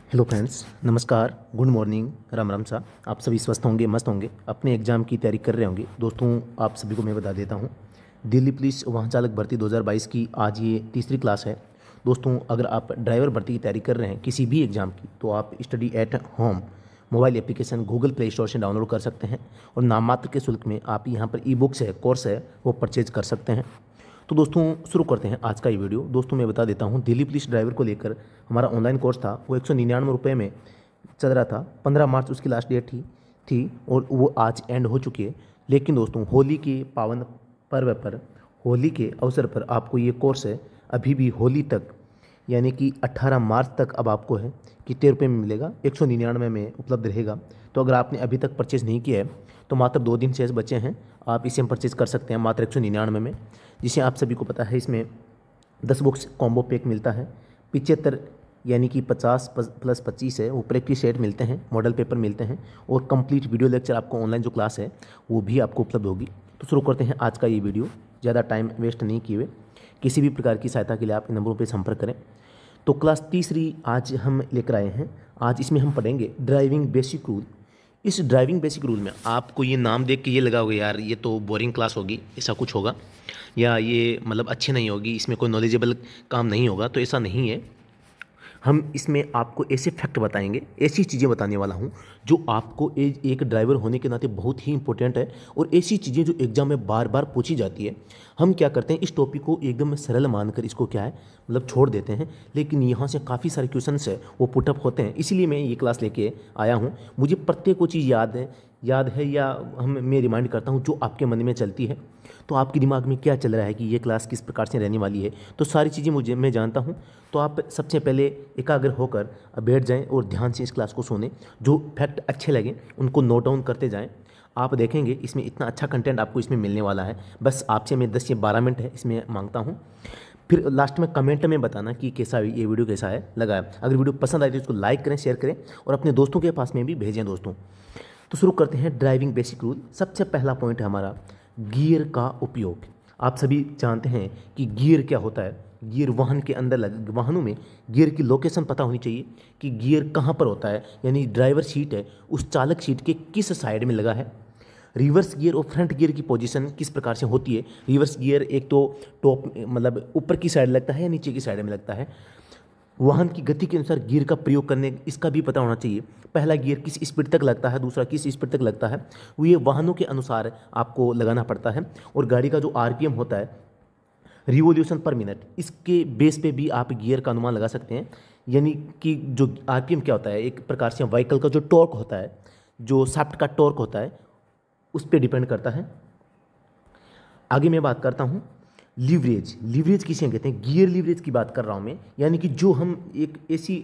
Hello friends, नमस्कार, good morning, Ram Ram सा। आप सभी स्वस्थ होंगे, मस्त होंगे, अपने एग्ज़ाम की तैयारी कर रहे होंगे। दोस्तों, आप सभी को मैं बता देता हूँ, दिल्ली पुलिस वाहन चालक भर्ती 2022 की आज ये तीसरी क्लास है। दोस्तों, अगर आप ड्राइवर भर्ती की तैयारी कर रहे हैं किसी भी एग्ज़ाम की, तो आप study at home mobile application Google play store से डाउनलोड कर सकते हैं और नाम मात्र के शुल्क में आप यहाँ पर ई बुक्स है, कोर्स है, वो परचेज कर सकते हैं। तो दोस्तों, शुरू करते हैं आज का ये वीडियो। दोस्तों, मैं बता देता हूँ, दिल्ली पुलिस ड्राइवर को लेकर हमारा ऑनलाइन कोर्स था, वो 199 रुपये में चल रहा था। 15 मार्च उसकी लास्ट डेट थी और वो आज एंड हो चुकी है। लेकिन दोस्तों, होली के पावन पर्व पर, होली के अवसर पर आपको ये कोर्स है अभी भी होली तक, यानी कि 18 मार्च तक अब आपको है कितने रुपये में मिलेगा, 199 में उपलब्ध रहेगा। तो अगर आपने अभी तक परचेज़ नहीं किया है तो मात्र 2 दिन शेष बचे हैं, आप इसे हम परचेज़ कर सकते हैं मात्र 199 में, जिसे आप सभी को पता है इसमें 10 बुक्स कॉम्बो पैक मिलता है। 75 यानी कि 50 प्लस 25 है वो प्रैक्टिस सेट मिलते हैं, मॉडल पेपर मिलते हैं और कंप्लीट वीडियो लेक्चर आपको ऑनलाइन जो क्लास है वो भी आपको उपलब्ध होगी। तो शुरू करते हैं आज का ये वीडियो, ज़्यादा टाइम वेस्ट नहीं किए हुए। किसी भी प्रकार की सहायता के लिए आप इन नंबरों पर संपर्क करें। तो क्लास तीसरी आज हम लेकर आए हैं। आज इसमें हम पढ़ेंगे ड्राइविंग बेसिक रूल। इस ड्राइविंग बेसिक रूल में आपको ये नाम देख के ये लगा होगा यार ये तो बोरिंग क्लास होगी, ऐसा कुछ होगा, या ये मतलब अच्छी नहीं होगी, इसमें कोई नॉलेजेबल काम नहीं होगा। तो ऐसा नहीं है। हम इसमें आपको ऐसे फैक्ट बताएंगे, ऐसी चीज़ें बताने वाला हूँ जो आपको एक ड्राइवर होने के नाते बहुत ही इंपॉर्टेंट है और ऐसी चीज़ें जो एग्जाम में बार बार पूछी जाती है। हम क्या करते हैं, इस टॉपिक को एकदम सरल मानकर इसको क्या है मतलब छोड़ देते हैं, लेकिन यहाँ से काफ़ी सारे क्वेश्चंस है वो पुटअप होते हैं। इसीलिए मैं ये क्लास लेके आया हूँ। मुझे प्रत्येक वो चीज़ याद है या मैं रिमाइंड करता हूँ जो आपके मन में चलती है। तो आपके दिमाग में क्या चल रहा है कि ये क्लास किस प्रकार से रहने वाली है, तो सारी चीज़ें मैं जानता हूँ। तो आप सबसे पहले एकाग्र होकर बैठ जाएं और ध्यान से इस क्लास को सुनें। जो फैक्ट अच्छे लगें उनको नोट डाउन करते जाएं। आप देखेंगे इसमें इतना अच्छा कंटेंट आपको इसमें मिलने वाला है। बस आपसे मैं 10 या 12 मिनट है इसमें मांगता हूँ। फिर लास्ट में कमेंट में बताना कि कैसा ये वीडियो कैसा है लगा है। अगर वीडियो पसंद आए तो इसको लाइक करें, शेयर करें और अपने दोस्तों के पास में भी भेजें दोस्तों। तो शुरू करते हैं ड्राइविंग बेसिक रूल। सबसे पहला पॉइंट है हमारा गियर का उपयोग। आप सभी जानते हैं कि गियर क्या होता है। गियर वाहन के अंदर वाहनों में गियर की लोकेशन पता होनी चाहिए कि गियर कहाँ पर होता है, यानी ड्राइवर सीट है उस चालक सीट के किस साइड में लगा है। रिवर्स गियर और फ्रंट गियर की पोजीशन किस प्रकार से होती है। रिवर्स गियर एक तो टॉप मतलब ऊपर की साइड लगता है या नीचे की साइड में लगता है। वाहन की गति के अनुसार गियर का प्रयोग करने इसका भी पता होना चाहिए। पहला गियर किस स्पीड तक लगता है, दूसरा किस स्पीड तक लगता है, वो ये वाहनों के अनुसार आपको लगाना पड़ता है। और गाड़ी का जो आरपीएम होता है, रिवोल्यूशन पर मिनट, इसके बेस पे भी आप गियर का अनुमान लगा सकते हैं। यानी कि जो आरपीएम क्या होता है, एक प्रकार से व्हीकल का जो टॉर्क होता है, जो शाफ्ट का टॉर्क होता है, उस पर डिपेंड करता है। आगे मैं बात करता हूँ लीवरेज। लीवरेज किसे कहते हैं, गियर लीवरेज की बात कर रहा हूँ मैं। यानी कि जो हम एक ऐसी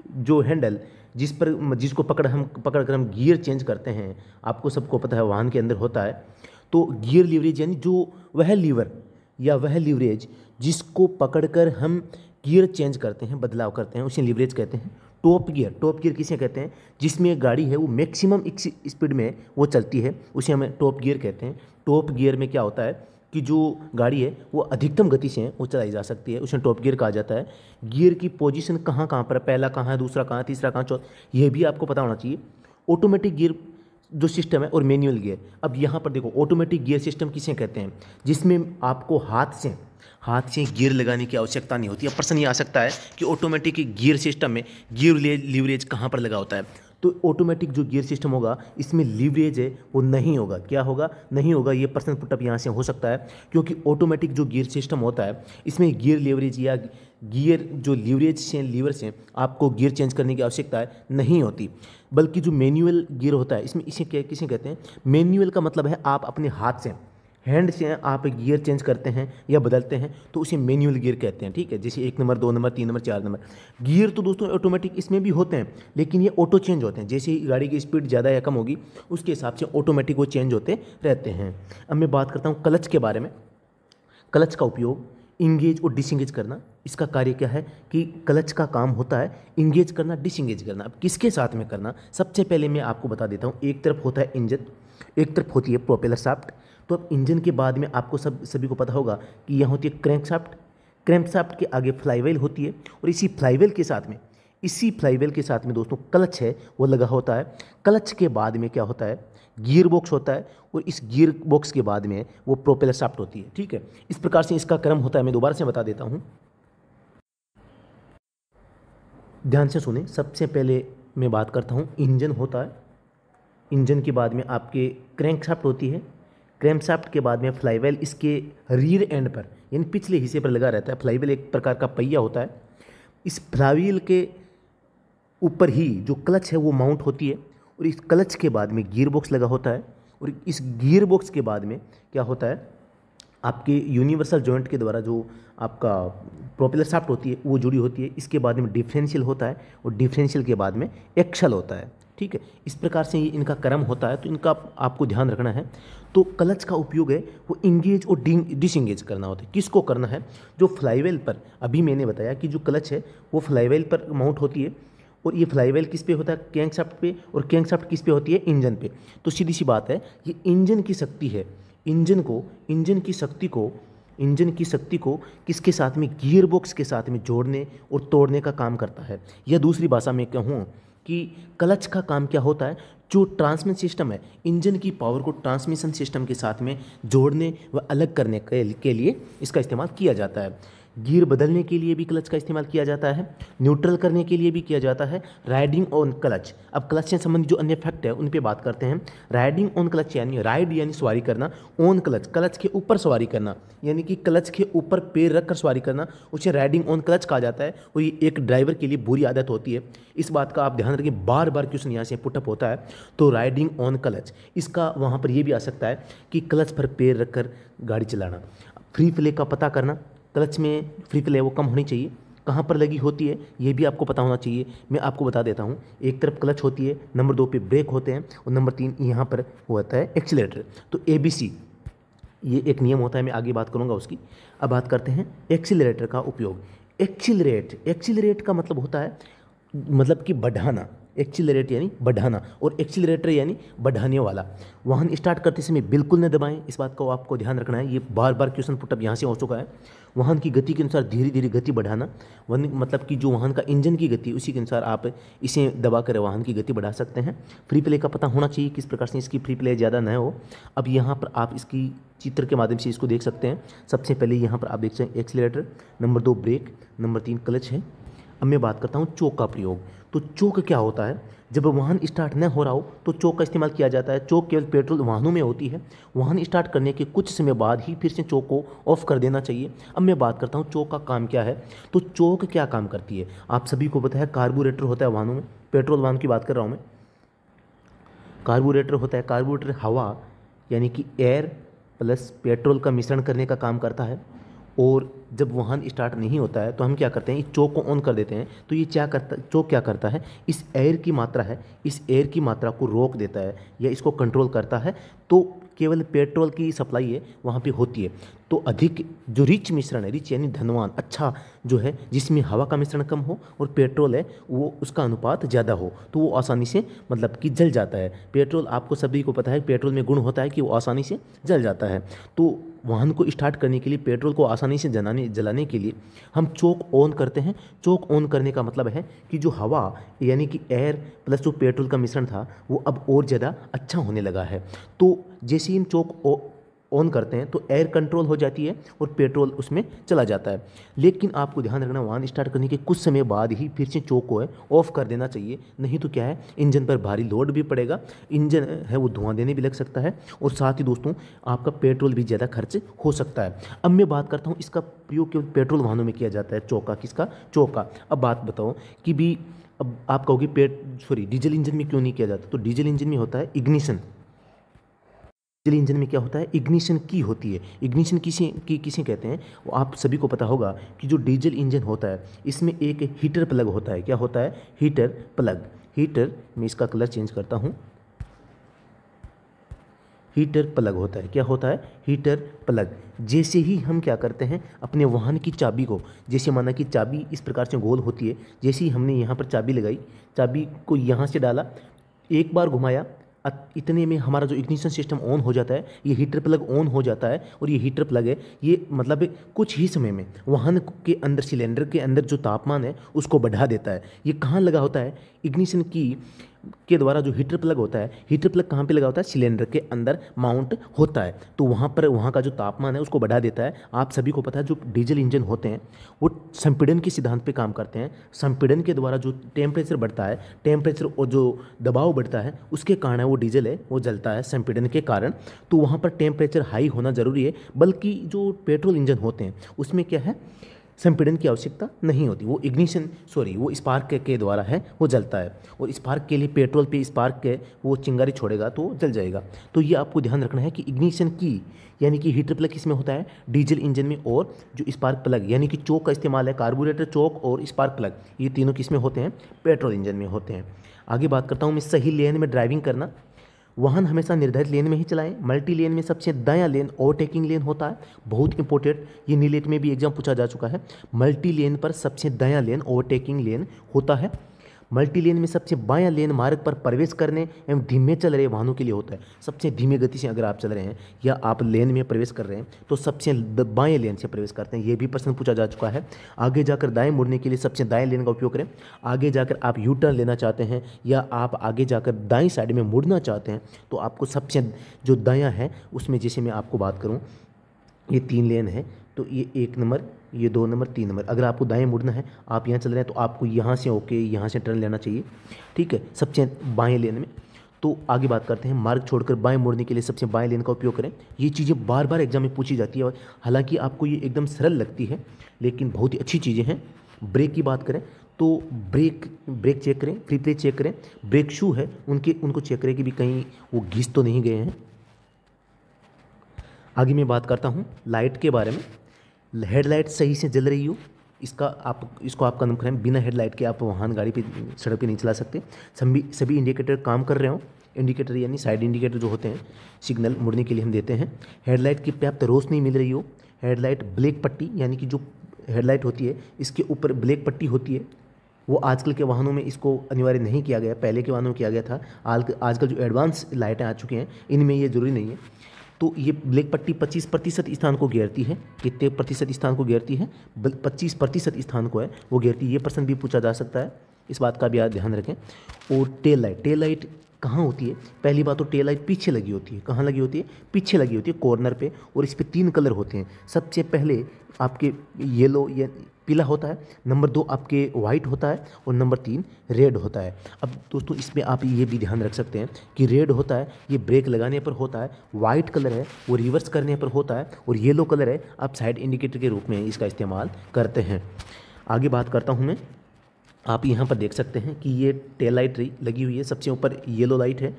जो हैंडल जिसको पकड़ कर हम गियर चेंज करते हैं, आपको सबको पता है वाहन के अंदर होता है। तो गियर लीवरेज यानी जो वह लीवर या वह लीवरेज जिसको पकड़कर हम गियर चेंज करते हैं, बदलाव करते हैं, उसे लीवरेज कहते हैं। टॉप गियर किसे कहते हैं, जिसमें गाड़ी है वो मैक्सिमम स्पीड में वो चलती है, उसे हमें टॉप गियर कहते हैं। टॉप गियर में क्या होता है कि जो गाड़ी है वो अधिकतम गति से वो चलाई जा सकती है, उसे टॉप गियर कहा जाता है। गियर की पोजीशन कहाँ कहाँ पर, पहला कहाँ है, दूसरा कहाँ है, तीसरा कहाँ, चौथा, ये भी आपको पता होना चाहिए। ऑटोमेटिक गियर जो सिस्टम है और मैनुअल गियर। अब यहाँ पर देखो, ऑटोमेटिक गियर सिस्टम किसे कहते हैं, जिसमें आपको हाथ से गियर लगाने की आवश्यकता नहीं होती। अब प्रश्न ये आ सकता है कि ऑटोमेटिक गियर सिस्टम में गियर लीवरेज कहाँ पर लगा होता है। तो ऑटोमेटिक जो गियर सिस्टम होगा इसमें लीवरेज है वो नहीं होगा। क्या होगा, नहीं होगा। ये प्रश्न पुटअप यहाँ से हो सकता है, क्योंकि ऑटोमेटिक जो गियर सिस्टम होता है इसमें गियर लीवरेज या गियर जो लीवरेज से लीवर से आपको गियर चेंज करने की आवश्यकता नहीं होती। बल्कि जो मैनुअल गियर होता है इसमें किसे कहते हैं, मैनुअल का मतलब है आप अपने हाथ से, हैंड से आप गियर चेंज करते हैं या बदलते हैं, तो उसे मैनुअल गियर कहते हैं। ठीक है, जैसे 1 number, 2 number, 3 number, 4 number. Gear तो दोस्तों ऑटोमेटिक इसमें भी होते हैं, लेकिन ये ऑटो चेंज होते हैं। जैसे ही गाड़ी की स्पीड ज़्यादा या कम होगी उसके हिसाब से ऑटोमेटिक वो चेंज होते रहते हैं। अब मैं बात करता हूँ क्लच के बारे में। क्लच का उपयोग इंगेज और डिसंगेज करना। इसका कार्य क्या है कि क्लच का काम होता है इंगेज करना, डिसंगेज करना। अब किसके साथ में करना, सबसे पहले मैं आपको बता देता हूँ। एक तरफ होता है इंजन, एक तरफ होती है प्रोपेलर शाफ्ट। तो अब इंजन के बाद में आपको सभी को पता होगा कि यहाँ होती है क्रैंक शाफ्ट के आगे फ्लाईव्हील होती है और इसी फ्लाईव्हील के साथ में इसी फ्लाईव्हील के साथ में दोस्तों क्लच है वो लगा होता है। क्लच के बाद में क्या होता है, गियर बॉक्स होता है, और इस गियर बॉक्स के बाद में वो प्रोपेलर शाफ्ट होती है। ठीक है, इस प्रकार से इसका क्रम होता है। मैं दोबारा से बता देता हूँ, ध्यान से सुने। सबसे पहले मैं बात करता हूँ, इंजन होता है, इंजन के बाद में आपके क्रैंकशाफ्ट होती है, क्रैंकशाफ्ट के बाद में फ्लाईव्हील इसके रियर एंड पर यानी पिछले हिस्से पर लगा रहता है। फ्लाईव्हील एक प्रकार का पहिया होता है। इस फ्लाईव्हील के ऊपर ही जो क्लच है वो माउंट होती है, और इस क्लच के बाद में गियर बॉक्स लगा होता है, और इस गियर बॉक्स के बाद में क्या होता है, आपके यूनिवर्सल जॉइंट के द्वारा जो आपका प्रोपेलर शाफ्ट होती है वो जुड़ी होती है। इसके बाद में डिफरेंशियल होता है, और डिफरेंशियल के बाद में एक्सल होता है। ठीक है, इस प्रकार से ये इनका क्रम होता है, तो इनका आपको ध्यान रखना है। तो क्लच का उपयोग है वो इंगेज और डिसंगेज करना होता है। किसको करना है, जो फ्लाईव्हील पर, अभी मैंने बताया कि जो क्लच है वो फ्लाईव्हील पर माउंट होती है, और ये फ्लाईव्हील किस पे होता है, क्रैंकशाफ्ट पे, और क्रैंकशाफ्ट किस पे होती है, इंजन पे। तो सीधी सी बात है, ये इंजन की शक्ति है। इंजन की शक्ति को किसके साथ में, गियर बॉक्स के साथ में जोड़ने और तोड़ने का काम करता है। या दूसरी भाषा में कहूँ कि क्लच का काम क्या होता है, जो ट्रांसमिशन सिस्टम है, इंजन की पावर को ट्रांसमिशन सिस्टम के साथ में जोड़ने व अलग करने के लिए इसका इस्तेमाल किया जाता है। गियर बदलने के लिए भी क्लच का इस्तेमाल किया जाता है, न्यूट्रल करने के लिए भी किया जाता है, राइडिंग ऑन क्लच। अब क्लच से संबंधित जो अन्य फैक्ट है उन पे बात करते हैं। राइडिंग ऑन क्लच यानी राइड यानी सवारी करना, ऑन क्लच क्लच के ऊपर सवारी करना, यानी कि क्लच के ऊपर पैर रखकर सवारी करना, उसे राइडिंग ऑन क्लच कहा जाता है। और ये एक ड्राइवर के लिए बुरी आदत होती है, इस बात का आप ध्यान रखें। बार बार क्वेश्चन यहाँ से पुटअप होता है। तो राइडिंग ऑन क्लच, इसका वहाँ पर यह भी आ सकता है कि क्लच पर पैर रखकर गाड़ी चलाना। फ्री प्ले का पता करना, क्लच में फ्री प्ले वो कम होनी चाहिए, कहाँ पर लगी होती है ये भी आपको पता होना चाहिए। मैं आपको बता देता हूँ, एक तरफ क्लच होती है, नंबर 2 पे ब्रेक होते हैं, और नंबर 3 यहाँ पर होता है एक्सीलरेटर। तो ABC ये एक नियम होता है, मैं आगे बात करूँगा उसकी। अब बात करते हैं एक्सीलरेटर का उपयोग। एक्सीलरेट का मतलब होता है मतलब कि बढ़ाना, एक्सीलरेट यानी बढ़ाना, और एक्सीलरेटर यानी बढ़ाने वाला। वाहन स्टार्ट करते समय बिल्कुल न दबाएं, इस बात को आपको ध्यान रखना है। ये बार बार क्वेश्चन पुटअप यहाँ से हो चुका है। वाहन की गति के अनुसार धीरे धीरे गति बढ़ाना, मतलब कि जो वाहन का इंजन की गति उसी के अनुसार आप इसे दबा कर वाहन की गति बढ़ा सकते हैं। फ्री प्ले का पता होना चाहिए, किस प्रकार से इसकी फ्री प्ले ज़्यादा न हो। अब यहाँ पर आप इसकी चित्र के माध्यम से इसको देख सकते हैं। सबसे पहले यहाँ पर आप देख सकते हैं accelerator, number 2 brake, number 3 clutch है। अब मैं बात करता हूँ चोक का प्रयोग। तो चोक क्या होता है, जब वाहन स्टार्ट न हो रहा हो तो चोक का इस्तेमाल किया जाता है। चोक केवल पेट्रोल वाहनों में होती है। वाहन स्टार्ट करने के कुछ समय बाद ही फिर से चोक को ऑफ कर देना चाहिए। अब मैं बात करता हूँ चोक का काम क्या है। तो चोक क्या काम करती है, आप सभी को पता है। कार्बोरेटर होता है वाहनों में, पेट्रोल वाहन की बात कर रहा हूँ मैं। कार्बोरेटर होता है, कार्बोरेटर हवा यानी कि एयर प्लस पेट्रोल का मिश्रण करने का काम करता है। और जब वाहन स्टार्ट नहीं होता है तो हम क्या करते हैं, इस चोक को ऑन कर देते हैं। तो ये चोक क्या करता है, इस एयर की मात्रा है, इस एयर की मात्रा को रोक देता है या इसको कंट्रोल करता है। तो केवल पेट्रोल की सप्लाई है वहाँ पे होती है। तो अधिक जो रिच मिश्रण है, रिच यानी धनवान, अच्छा जो है, जिसमें हवा का मिश्रण कम हो और पेट्रोल है वो उसका अनुपात ज़्यादा हो, तो वो आसानी से मतलब कि जल जाता है। पेट्रोल आपको सभी को पता है, पेट्रोल में गुण होता है कि वो आसानी से जल जाता है। तो वाहन को स्टार्ट करने के लिए, पेट्रोल को आसानी से जलाने के लिए हम चोक ऑन करते हैं। चोक ऑन करने का मतलब है कि जो हवा यानी कि एयर प्लस जो पेट्रोल का मिश्रण था वो अब और ज़्यादा अच्छा होने लगा है। तो जैसे ही हम चोक ऑन करते हैं तो एयर कंट्रोल हो जाती है और पेट्रोल उसमें चला जाता है। लेकिन आपको ध्यान रखना, वाहन स्टार्ट करने के कुछ समय बाद ही फिर से चोक को है ऑफ कर देना चाहिए। नहीं तो क्या है, इंजन पर भारी लोड भी पड़ेगा, इंजन है वो धुआं देने भी लग सकता है, और साथ ही दोस्तों आपका पेट्रोल भी ज़्यादा खर्च हो सकता है। अब मैं बात करता हूँ, इसका प्रयोग केवल पेट्रोल वाहनों में किया जाता है, चोक का। किसका, चोक का। अब बात बताओ कि भी अब आप कहोगे डीजल इंजन में क्यों नहीं किया जाता। तो डीजल इंजन में होता है इग्निशन। डीजल इंजन में क्या होता है, इग्निशन की होती है। इग्निशन किसे कहते हैं, वो आप सभी को पता होगा कि जो डीजल इंजन होता है इसमें एक हीटर प्लग होता है। क्या होता है, हीटर प्लग। हीटर में इसका कलर चेंज करता हूँ, हीटर प्लग होता है। क्या होता है, हीटर प्लग। जैसे ही हम क्या करते हैं, अपने वाहन की चाबी को, जैसे माना कि चाबी इस प्रकार से गोल होती है, जैसे ही हमने यहाँ पर चाबी लगाई, चाबी को यहाँ से डाला, एक बार घुमाया, इतने में हमारा जो इग्निशन सिस्टम ऑन हो जाता है, ये हीटर प्लग ऑन हो जाता है, और ये हीटर प्लग है, ये मतलब कुछ ही समय में वाहन के अंदर, सिलेंडर के अंदर जो तापमान है उसको बढ़ा देता है। ये कहाँ लगा होता है? इग्निशन की के द्वारा जो हीटर प्लग होता है, हीटर प्लग कहाँ पे लगा होता है? सिलेंडर के अंदर माउंट होता है, तो वहाँ पर वहाँ का जो तापमान है उसको बढ़ा देता है। आप सभी को पता है जो डीजल इंजन होते हैं वो संपीड़न के सिद्धांत पे काम करते हैं। संपीड़न के द्वारा जो टेम्परेचर बढ़ता है, टेम्परेचर और जो दबाव बढ़ता है, उसके कारण वो डीजल है वो जलता है संपीड़न के कारण। तो वहाँ पर टेम्परेचर हाई होना ज़रूरी है, बल्कि जो पेट्रोल इंजन होते हैं उसमें क्या है, संपीड़न की आवश्यकता नहीं होती। वो स्पार्क के द्वारा है वो जलता है, और स्पार्क के लिए पेट्रोल पे स्पार्क के वो चिंगारी छोड़ेगा तो जल जाएगा। तो ये आपको ध्यान रखना है कि इग्निशन की यानी कि हीटर प्लग किसमें होता है? डीजल इंजन में। और जो स्पार्क प्लग यानी कि चोक का इस्तेमाल है, कार्बोरेटर चोक और स्पार्क प्लग, ये तीनों किसमें होते हैं? पेट्रोल इंजन में होते हैं। आगे बात करता हूँ मैं सही लेन में ड्राइविंग करना। वाहन हमेशा निर्धारित लेन में ही चलाएं। मल्टी लेन में सबसे दायां लेन ओवरटेकिंग लेन होता है। बहुत इंपॉर्टेंट, ये नीलेट में भी एग्जाम पूछा जा चुका है। मल्टी लेन पर सबसे दायां लेन ओवरटेकिंग लेन होता है। मल्टी लेन में सबसे बायां लेन मार्ग पर प्रवेश करने एवं धीमे चल रहे वाहनों के लिए होता है। सबसे धीमे गति से अगर आप चल रहे हैं या आप लेन में प्रवेश कर रहे हैं तो सबसे बाएं लेन से प्रवेश करते हैं। ये भी प्रश्न पूछा जा चुका है। आगे जाकर दाएं मुड़ने के लिए सबसे दाएं लेन का उपयोग करें। आगे जाकर आप यू टर्न लेना चाहते हैं या आप आगे जाकर दाईं साइड में मुड़ना चाहते हैं तो आपको सबसे जो दायां है उसमें, जैसे मैं आपको बात करूँ, ये 3 लेन है, तो ये 1 नंबर, ये 2 नंबर, 3 नंबर। अगर आपको दाएं मुड़ना है, आप यहाँ चल रहे हैं, तो आपको यहाँ से होके यहाँ से टर्न लेना चाहिए, ठीक है, सबसे बाएं लेन में। तो आगे बात करते हैं, मार्ग छोड़कर बाएं मुड़ने के लिए सबसे बाएं लेन का उपयोग करें। ये चीज़ें बार बार एग्जाम में पूछी जाती है, और हालांकि आपको ये एकदम सरल लगती है, लेकिन बहुत ही अच्छी चीज़ें हैं। ब्रेक की बात करें तो ब्रेक चेक करें, फ्री प्ले चेक करें। ब्रेक शू है उनको चेक करें कि भी कहीं वो घिस तो नहीं गए हैं। आगे मैं बात करता हूँ लाइट के बारे में। हेडलाइट सही से जल रही हो, इसको आप कन्फर्म करें। बिना हेडलाइट के आप वाहन गाड़ी पे सड़क पे नहीं चला सकते। सभी इंडिकेटर काम कर रहे हो। इंडिकेटर यानी साइड इंडिकेटर जो होते हैं, सिग्नल मुड़ने के लिए हम देते हैं। हेडलाइट की पर्याप्त रोशनी मिल रही हो। हेडलाइट ब्लैक पट्टी यानी कि जो हेडलाइट होती है इसके ऊपर ब्लैक पट्टी होती है, वो आजकल के वाहनों में इसको अनिवार्य नहीं किया गया, पहले के वाहनों में किया गया था। आजकल जो एडवांस लाइटें आ चुकी हैं इनमें ये ज़रूरी नहीं है। तो ये ब्लैक पट्टी 25% स्थान को घेरती है। कितने प्रतिशत स्थान को घेरती है? 25% स्थान को है वो घेरती है। ये प्रश्न भी पूछा जा सकता है, इस बात का भी आप ध्यान रखें। और टेल लाइट कहाँ होती है? पहली बात तो टेल लाइट पीछे लगी होती है। कहाँ लगी होती है? पीछे लगी होती है, कॉर्नर पे। और इस पर 3 कलर होते हैं। सबसे पहले आपके येलो या पीला होता है, नंबर 2 आपके वाइट होता है, और नंबर 3 रेड होता है। अब दोस्तों इसमें आप ये भी ध्यान रख सकते हैं कि रेड होता है ये ब्रेक लगाने पर होता है, वाइट कलर है वो रिवर्स करने पर होता है, और येलो कलर है आप साइड इंडिकेटर के रूप में इसका इस्तेमाल करते हैं। आगे बात करता हूँ मैं, आप यहाँ पर देख सकते हैं कि ये टेल लाइट लगी हुई है। सबसे ऊपर येलो लाइट है,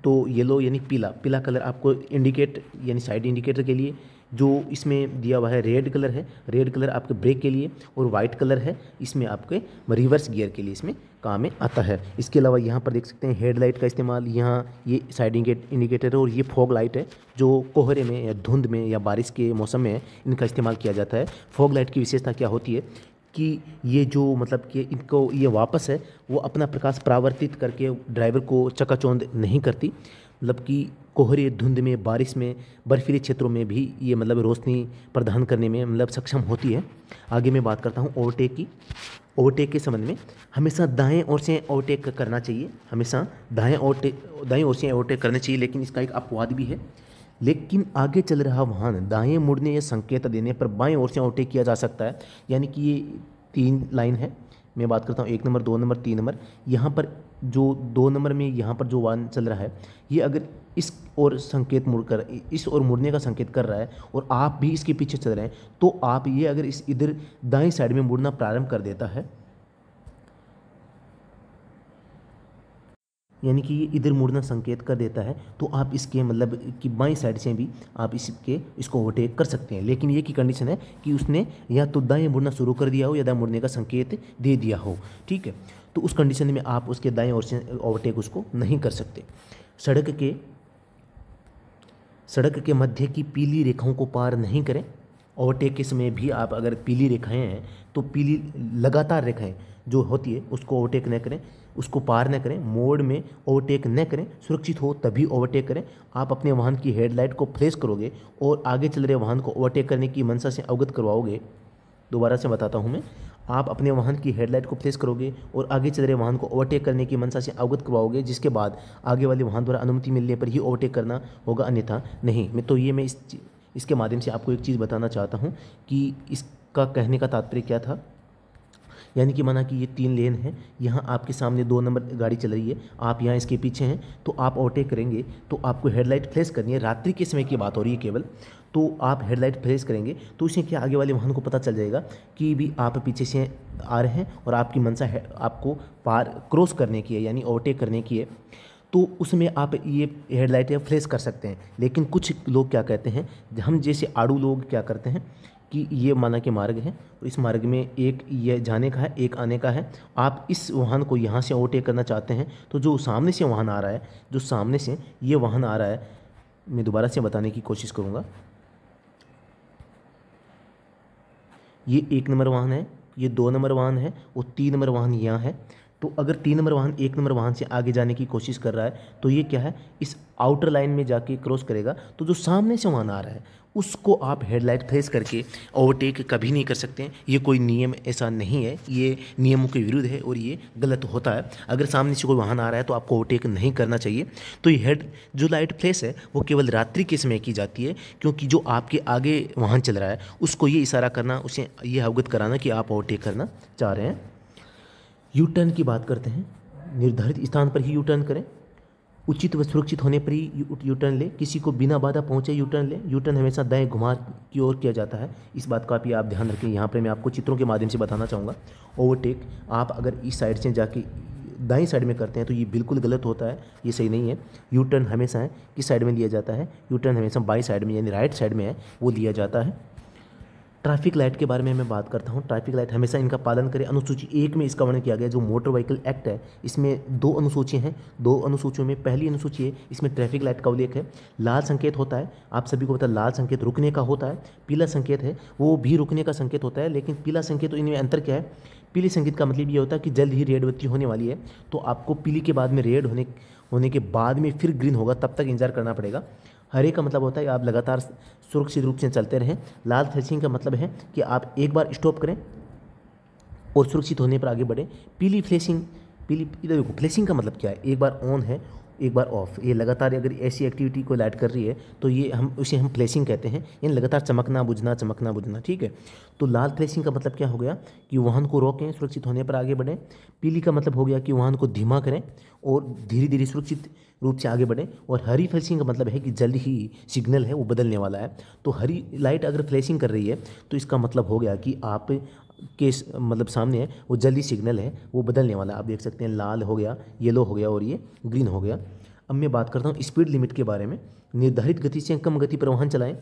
तो येलो यानी पीला कलर आपको इंडिकेट यानी साइड इंडिकेटर के लिए। जो इसमें दिया हुआ है रेड कलर है, रेड कलर आपके ब्रेक के लिए, और वाइट कलर है इसमें आपके रिवर्स गियर के लिए इसमें काम में आता है। इसके अलावा यहाँ पर देख सकते हैं हेडलाइट का इस्तेमाल, यहाँ ये साइड इंडिकेटर है, और ये फॉग लाइट है जो कोहरे में या धुंध में या बारिश के मौसम में इनका इस्तेमाल किया जाता है। फॉग लाइट की विशेषता क्या होती है कि ये जो मतलब कि इनको ये वापस है वो अपना प्रकाश परावर्तित करके ड्राइवर को चकाचौंध नहीं करती, मतलब कि कोहरे, धुंध में, बारिश में, बर्फीले क्षेत्रों में भी ये मतलब रोशनी प्रदान करने में मतलब सक्षम होती है। आगे मैं बात करता हूँ ओवरटेक की। ओवरटेक के संबंध में हमेशा दाएं ओर से ओवरटेक करना चाहिए, हमेशा दाएं ओर से ओवरटेक करना चाहिए। लेकिन इसका एक अपवाद भी है, लेकिन आगे चल रहा वाहन दाएं मुड़ने या संकेत देने पर बाएं ओर से ओवरटेक किया जा सकता है। यानी कि ये 3 लाइन है, मैं बात करता हूँ 1 नंबर, 2 नंबर, 3 नंबर। यहाँ पर जो 2 नंबर में यहाँ पर जो वाहन चल रहा है ये अगर इस ओर संकेत मुड़कर इस ओर मुड़ने का संकेत कर रहा है और आप भी इसके पीछे चल रहे हैं, तो आप ये अगर इधर दाएं साइड में मुड़ना प्रारंभ कर देता है, यानी कि ये इधर मुड़ना संकेत कर देता है, तो आप इसके मतलब कि बाईं साइड से भी आप इसको ओवरटेक कर सकते हैं। लेकिन ये की कंडीशन है कि उसने या तो दाएं मुड़ना शुरू कर दिया हो या दाएं मुड़ने का संकेत दे दिया हो, ठीक है। तो उस कंडीशन में आप उसके दाएं ओर से ओवरटेक उसको नहीं कर सकते। सड़क के मध्य की पीली रेखाओं को पार नहीं करें। ओवरटेक के समय भी आप अगर पीली रेखाएं हैं तो पीली लगातार रेखाएं जो होती है उसको ओवरटेक न करें, उसको पार न करें, मोड़ में ओवरटेक न करें, सुरक्षित हो तभी ओवरटेक करें। आप अपने वाहन की हेडलाइट को फ्लैश करोगे और आगे चल रहे वाहन को ओवरटेक करने की मंशा से अवगत करवाओगे। दोबारा से बताता हूँ मैं, आप अपने वाहन की हेडलाइट को फ्लैश करोगे और आगे चल रहे वाहन को ओवरटेक करने की मंशा से अवगत करवाओगे, जिसके बाद आगे वाले वाहन द्वारा अनुमति मिलने पर ही ओवरटेक करना होगा, अन्यथा नहीं। मैं इसके माध्यम से आपको एक चीज़ बताना चाहता हूँ कि इसका कहने का तात्पर्य क्या था। यानी कि माना कि ये 3 लेन है, यहाँ आपके सामने 2 नंबर गाड़ी चल रही है, आप यहाँ इसके पीछे हैं, तो आप ओवरटेक करेंगे तो आपको हेडलाइट फ्लैश करनी है। रात्रि के समय की बात हो रही है केवल, तो आप हेडलाइट फ्लैश करेंगे तो इससे क्या आगे वाले वाहन को पता चल जाएगा कि भी आप पीछे से आ रहे हैं और आपकी मंशा है आपको पार क्रॉस करने की है, यानी ओवरटेक करने की है, तो उसमें आप ये हेडलाइटें फ्लैश कर सकते हैं। लेकिन कुछ लोग क्या कहते हैं, हम जैसे आड़ू लोग क्या करते हैं कि ये माना कि मार्ग है और इस मार्ग में एक ये जाने का है, एक आने का है, आप इस वाहन को यहाँ से ओवरटेक करना चाहते हैं, तो जो सामने से वाहन आ रहा है, जो सामने से ये वाहन आ रहा है, मैं दोबारा से बताने की कोशिश करूँगा। ये 1 नंबर वाहन है, ये 2 नंबर वाहन है और 3 नंबर वाहन यहाँ है। तो अगर 3 नंबर वाहन 1 नंबर वाहन से आगे जाने की कोशिश कर रहा है तो ये क्या है, इस आउटर लाइन में जाके क्रॉस करेगा, तो जो सामने से वाहन आ रहा है उसको आप हेडलाइट फ्लैश करके ओवरटेक कभी नहीं कर सकते हैं। ये कोई नियम ऐसा नहीं है, ये नियमों के विरुद्ध है और ये गलत होता है। अगर सामने से कोई वाहन आ रहा है तो आपको ओवरटेक नहीं करना चाहिए। तो ये जो लाइट फ्लैश है वो केवल रात्रि के समय की जाती है, क्योंकि जो आपके आगे वाहन चल रहा है उसको ये इशारा करना, उसे ये अवगत कराना कि आप ओवरटेक करना चाह रहे हैं। यू टर्न की बात करते हैं, निर्धारित स्थान पर ही यू टर्न करें, उचित व सुरक्षित होने पर ही यू टर्न ले, किसी को बिना बाधा पहुंचे यू टर्न ले। यू टर्न हमेशा दाएं घुमा की ओर किया जाता है, इस बात का भी आप ध्यान रखें। यहाँ पर मैं आपको चित्रों के माध्यम से बताना चाहूँगा। ओवरटेक आप अगर इस साइड से जाके दाईं साइड में करते हैं तो ये बिल्कुल गलत होता है, ये सही नहीं है। यू टर्न हमेशा है किस साइड में लिया जाता है, यू टर्न हमेशा बाईं साइड में यानी राइट साइड में है, वो लिया जाता है। ट्रैफिक लाइट के बारे में मैं बात करता हूँ। ट्रैफिक लाइट हमेशा इनका पालन करें। अनुसूची 1 में इसका वर्णन किया गया, जो मोटर व्हीकल एक्ट है, इसमें 2 अनुसूचियाँ हैं। 2 अनुसूचियों में पहली अनुसूची है, इसमें ट्रैफिक लाइट का उल्लेख है। लाल संकेत होता है, आप सभी को पता है, लाल संकेत रुकने का होता है, पीला संकेत है वो भी रुकने का संकेत होता है। लेकिन पीला संकेत, तो इनमें अंतर क्या है, पीले संकेत का मतलब ये होता है कि जल्द ही रेड बत्ती होने वाली है, तो आपको पीली के बाद में रेड होने के बाद में फिर ग्रीन होगा, तब तक इंतजार करना पड़ेगा। हरे का मतलब होता है कि आप लगातार सुरक्षित रूप से चलते रहें। लाल फ्लैशिंग का मतलब है कि आप एक बार स्टॉप करें और सुरक्षित होने पर आगे बढ़ें। पीली फ्लैशिंग, इधर देखो, फ्लैशिंग का मतलब क्या है, एक बार ऑन है एक बार ऑफ, ये लगातार अगर ऐसी एक्टिविटी को लाइट कर रही है तो ये उसे हम फ्लैशिंग कहते हैं, यानी लगातार चमकना बुझना, ठीक है। तो लाल फ्लैशिंग का मतलब क्या हो गया कि वाहन को रोकें, सुरक्षित होने पर आगे बढ़ें। पीली का मतलब हो गया कि वाहन को धीमा करें और धीरे धीरे सुरक्षित रूप से आगे बढ़ें। और हरी फ्लैशिंग का मतलब है कि जल्द ही सिग्नल है वो बदलने वाला है। तो हरी लाइट अगर फ्लैशिंग कर रही है तो इसका मतलब हो गया कि आप के मतलब सामने है वो जल्दी सिग्नल है वो बदलने वाला है। आप देख सकते हैं लाल हो गया, येलो हो गया और ये ग्रीन हो गया। अब मैं बात करता हूँ स्पीड लिमिट के बारे में। निर्धारित गति से कम गति पर वाहन चलाएं।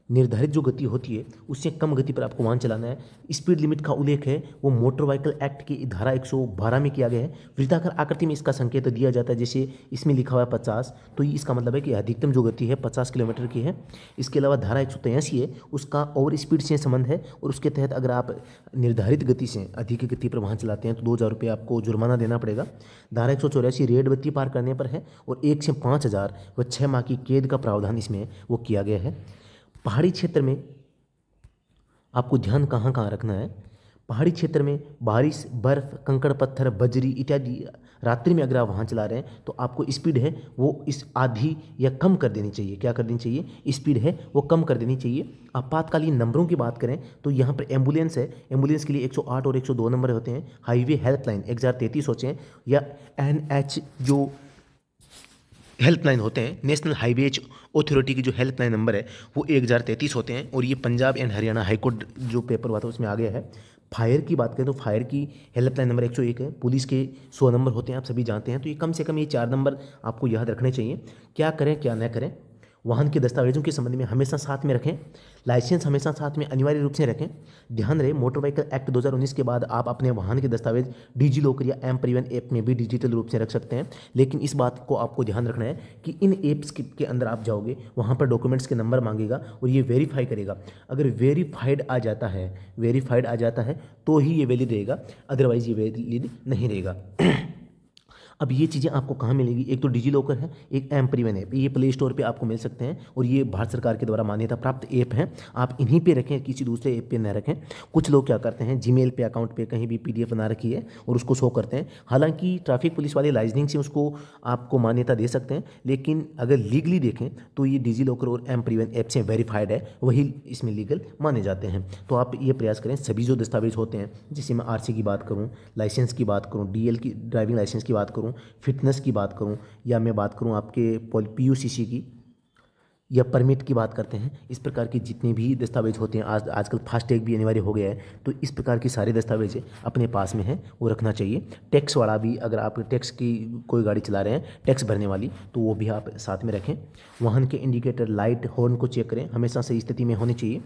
निर्धारित जो गति होती है उससे कम गति पर आपको वाहन चलाना है। स्पीड लिमिट का उल्लेख है वो मोटर व्हीकल एक्ट की धारा 112 में किया गया है। वृत्ताकार आकृति में इसका संकेत दिया जाता है, जैसे इसमें लिखा हुआ है 50, तो ये इसका मतलब है कि अधिकतम जो गति है 50 किलोमीटर की है। इसके अलावा धारा 183 है, उसका ओवर स्पीड से संबंध है और उसके तहत अगर आप निर्धारित गति से अधिक गति पर वाहन चलाते हैं तो 2000 रुपये आपको जुर्माना देना पड़ेगा। धारा 184 रेड बत्ती पार करने पर है और 1 से 5000 व 6 माह की कैद का प्रावधान इसमें वो किया गया है। पहाड़ी क्षेत्र में आपको ध्यान कहाँ कहाँ रखना है। पहाड़ी क्षेत्र में बारिश, बर्फ़, कंकड़ पत्थर, बजरी इत्यादि रात्रि में अगर आप वहाँ चला रहे हैं तो आपको स्पीड है वो इस आधी या कम कर देनी चाहिए। क्या कर देनी चाहिए, स्पीड है वो कम कर देनी चाहिए। आपातकालीन नंबरों की बात करें तो यहाँ पर एम्बुलेंस है, एम्बुलेंस के लिए 108 और 102 नंबर होते हैं। हाईवे हेल्पलाइन 1033 होते हैं, या NH जो हेल्पलाइन होते हैं, नेशनल हाईवेज अथॉरिटी की जो हेल्पलाइन नंबर है वो 1033 होते हैं। और ये पंजाब एंड हरियाणा हाईकोर्ट जो पेपर हुआ था उसमें आ गया है। फायर की बात करें तो फायर की हेल्पलाइन नंबर 101 है। पुलिस के 100 नंबर होते हैं, आप सभी जानते हैं। तो ये कम से कम ये 4 नंबर आपको याद रखने चाहिए। क्या करें क्या न करें। वाहन के दस्तावेजों के संबंध में हमेशा साथ में रखें। लाइसेंस हमेशा साथ में अनिवार्य रूप से रखें। ध्यान रहे, मोटर व्हीकल एक्ट 2019 के बाद आप अपने वाहन के दस्तावेज डिजी लॉकर या एम परिवहन ऐप में भी डिजिटल रूप से रख सकते हैं। लेकिन इस बात को आपको ध्यान रखना है कि इन ऐप्स के अंदर आप जाओगे, वहाँ पर डॉक्यूमेंट्स के नंबर मांगेगा और ये वेरीफाई करेगा। अगर वेरीफाइड आ जाता है तो ही ये वैलिड रहेगा, अदरवाइज ये वैलिड नहीं रहेगा। अब ये चीज़ें आपको कहाँ मिलेगी? एक तो डिजी लॉकर है, एक एम परिवहन ऐप, ये प्ले स्टोर पे आपको मिल सकते हैं और ये भारत सरकार के द्वारा मान्यता प्राप्त ऐप हैं। आप इन्हीं पे रखें, किसी दूसरे ऐप पे न रखें। कुछ लोग क्या करते हैं, जीमेल पे अकाउंट पे कहीं भी पीडीएफ बना रखी है और उसको शो करते हैं। हालांकि ट्रैफिक पुलिस वाले लाइजनिंग से उसको आपको मान्यता दे सकते हैं, लेकिन अगर लीगली देखें तो ये डिजी लॉकर और एम परिवहन ऐप से वेरीफाइड है, वही इसमें लीगल माने जाते हैं। तो आप ये प्रयास करें, सभी जो दस्तावेज होते हैं, जैसे मैं आरसी की बात करूँ, लाइसेंस की बात करूँ, डीएल की ड्राइविंग लाइसेंस की बात करूँ, फिटनेस की बात करूं, या मैं बात करूं आपके पीयूसीसी की या परमिट की बात करते हैं, इस प्रकार की जितने भी दस्तावेज होते हैं, आजकल फास्टैग भी अनिवार्य हो गया है, तो इस प्रकार की सारे दस्तावेज अपने पास में हैं, वो रखना चाहिए। टैक्स वाला भी, अगर आप टैक्स की कोई गाड़ी चला रहे हैं टैक्स भरने वाली, तो वो भी आप साथ में रखें। वाहन के इंडिकेटर, लाइट, हॉर्न को चेक करें, हमेशा सही स्थिति में होनी चाहिए।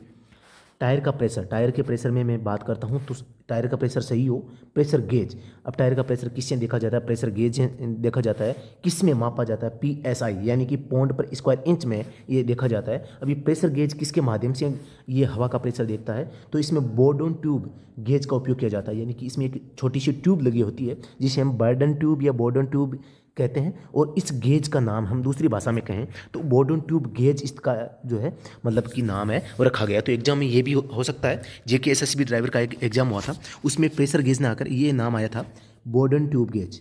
टायर का प्रेशर, टायर के प्रेशर में मैं बात करता हूँ तो टायर का प्रेशर सही हो। प्रेशर गेज, अब टायर का प्रेशर किससे देखा जाता है? प्रेशर गेज देखा जाता है। किस में मापा जाता है? PSI यानी कि पौंड पर स्क्वायर इंच में ये देखा जाता है। अब ये प्रेशर गेज किसके माध्यम से ये हवा का प्रेशर देखता है? तो इसमें बोर्डन ट्यूब गेज का उपयोग किया जाता है, यानी कि इसमें एक छोटी सी ट्यूब लगी होती है जिसे हम बर्डन ट्यूब या बोर्डन ट्यूब कहते हैं। और इस गेज का नाम हम दूसरी भाषा में कहें तो बोर्डन ट्यूब गेज इसका जो है मतलब कि नाम है वो रखा गया। तो एग्जाम में ये भी हो सकता है, जेके एसएसबी ड्राइवर का एक एग्जाम हुआ था, उसमें प्रेशर गेज ना आकर ये नाम आया था बोर्डन ट्यूब गेज,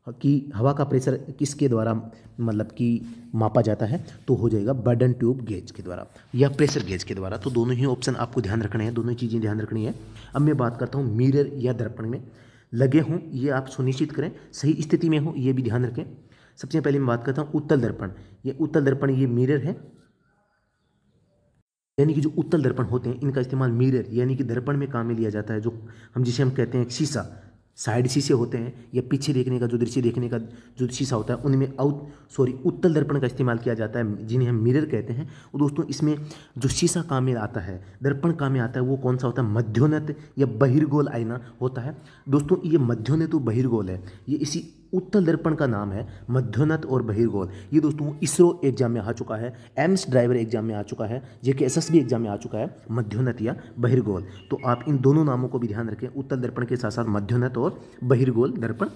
कि हवा का प्रेशर किसके द्वारा मतलब कि मापा जाता है, तो हो जाएगा बर्डन ट्यूब गेज के द्वारा या प्रेशर गेज के द्वारा। तो दोनों ही ऑप्शन आपको ध्यान रखने हैं, दोनों ही चीज़ें ध्यान रखनी है। अब मैं बात करता हूँ मिरर या दर्पण में लगे हों, ये आप सुनिश्चित करें सही स्थिति में हो, ये भी ध्यान रखें। सबसे पहले मैं बात करता हूँ उत्तल दर्पण। ये उत्तल दर्पण, ये मिरर है, यानी कि जो उत्तल दर्पण होते हैं इनका इस्तेमाल मिरर यानी कि दर्पण में काम में लिया जाता है। जो जिसे हम कहते हैं शीशा, साइड शीशे होते हैं या पीछे देखने का जो दृश्य देखने का जो शीशा होता है, उनमें उत्तल दर्पण का इस्तेमाल किया जाता है, जिन्हें हम मिरर कहते हैं। और दोस्तों इसमें जो शीशा काम में आता है, दर्पण काम में आता है, वो कौन सा होता है? मध्योन्नत या बहिर्गोल आईना होता है। दोस्तों ये मध्योन्नत और बहिर्गोल है, ये इसी उत्तल दर्पण का नाम है, मध्योन्नत और बहिर्गोल। ये दोस्तों इसरो एग्जाम में आ चुका है, एम्स ड्राइवर एग्जाम में आ चुका है, जेके एसएसबी एग्जाम में आ चुका है, मध्योन्नत या बहिर्गोल। तो आप इन दोनों नामों को भी ध्यान रखें, उत्तल दर्पण के साथ साथ मध्योन्नत और बहिर्गोल दर्पण।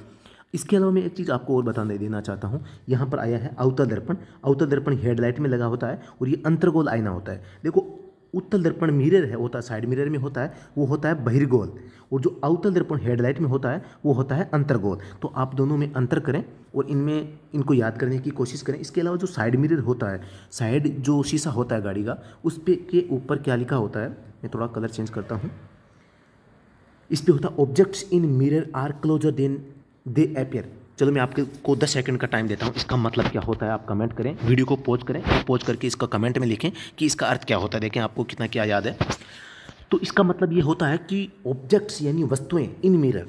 इसके अलावा मैं एक चीज़ आपको और बताने देना चाहता हूँ, यहाँ पर आया है अवतल दर्पण। अवतल दर्पण हेडलाइट में लगा होता है और ये अंतर्गोल आईना होता है। देखो उत्तल दर्पण मिरर है, होता है साइड मिरर में होता है, वो होता है बहिर्गोल, और जो अवतल दर्पण हेडलाइट में होता है वो होता है अंतर्गोल। तो आप दोनों में अंतर करें और इनमें इनको याद करने की कोशिश करें। इसके अलावा जो साइड मिरर होता है, साइड जो शीशा होता है गाड़ी का, उस पे के ऊपर क्या लिखा होता है, मैं थोड़ा कलर चेंज करता हूँ, इस पे होता है objects in mirror are closer than they appear. चलो मैं आपको 10 सेकंड का टाइम देता हूँ, इसका मतलब क्या होता है आप कमेंट करें, वीडियो को पॉज करें और पॉज करके इसका कमेंट में लिखें कि इसका अर्थ क्या होता है। देखें आपको कितना क्या याद है। तो इसका मतलब ये होता है कि ऑब्जेक्ट्स यानी वस्तुएं इन मिरर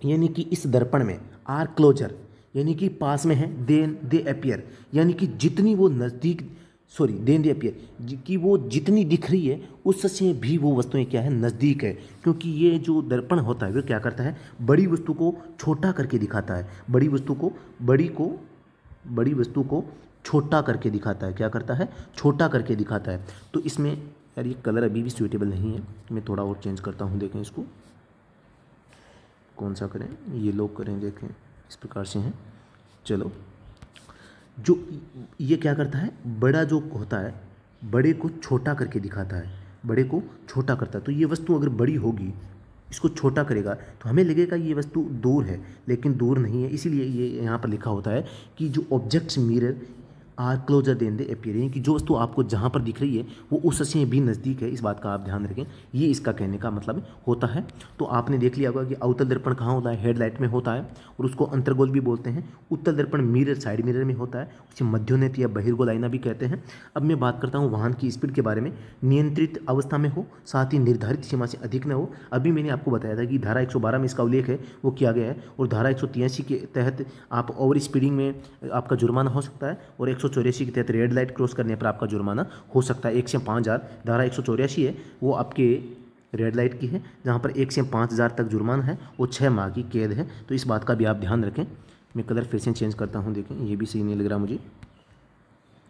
यानी कि इस दर्पण में, आर क्लोजर यानी कि पास में है, देन दे अपीयर यानी कि जितनी वो नज़दीक, देन दे अपीयर कि वो जितनी दिख रही है उससे भी वो वस्तुएं क्या है, नज़दीक है। क्योंकि ये जो दर्पण होता है वो क्या करता है, बड़ी वस्तु को छोटा करके दिखाता है, बड़ी वस्तु को छोटा करके दिखाता है। क्या करता है? छोटा करके दिखाता है। तो इसमें यार ये कलर अभी भी सूटेबल नहीं है, मैं थोड़ा और चेंज करता हूँ। देखें इसको कौन सा करें, ये लोग करें, देखें इस प्रकार से हैं। चलो, जो ये क्या करता है, बड़ा जो होता है बड़े को छोटा करके दिखाता है, बड़े को छोटा करता है। तो ये वस्तु अगर बड़ी होगी, इसको छोटा करेगा तो हमें लगेगा ये वस्तु दूर है, लेकिन दूर नहीं है। इसीलिए ये यहाँ पर लिखा होता है कि जो objects mirror are closer than they appear, यानी कि जो वस्तु आपको जहाँ पर दिख रही है वो उससे भी नज़दीक है। इस बात का आप ध्यान रखें, ये इसका कहने का मतलब होता है। तो आपने देख लिया होगा कि अवतल दर्पण कहाँ होता है, हेडलाइट में होता है और उसको अंतर्गोल भी बोलते हैं। उत्तल दर्पण मिरर, साइड मिरर में होता है, उसे मध्योन्नत या बहिर्गोल आईना भी कहते हैं। अब मैं बात करता हूँ वाहन की स्पीड के बारे में। नियंत्रित अवस्था में हो, साथ ही निर्धारित सीमा से अधिक न हो। अभी मैंने आपको बताया था कि धारा 112 में इसका उल्लेख है, वो किया गया है, और धारा 183 के तहत आप ओवर स्पीडिंग में आपका जुर्माना हो सकता है, और 184 के तहत रेड लाइट क्रॉस करने पर आपका जुर्माना हो सकता है 1 से 5,000। धारा 184 है वो आपके रेड लाइट की है, जहाँ पर 1 से 5,000 तक जुर्माना है और 6 माह की कैद है। तो इस बात का भी आप ध्यान रखें। मैं कलर फिर से चेंज करता हूँ, देखें ये भी सही नहीं लग रहा मुझे,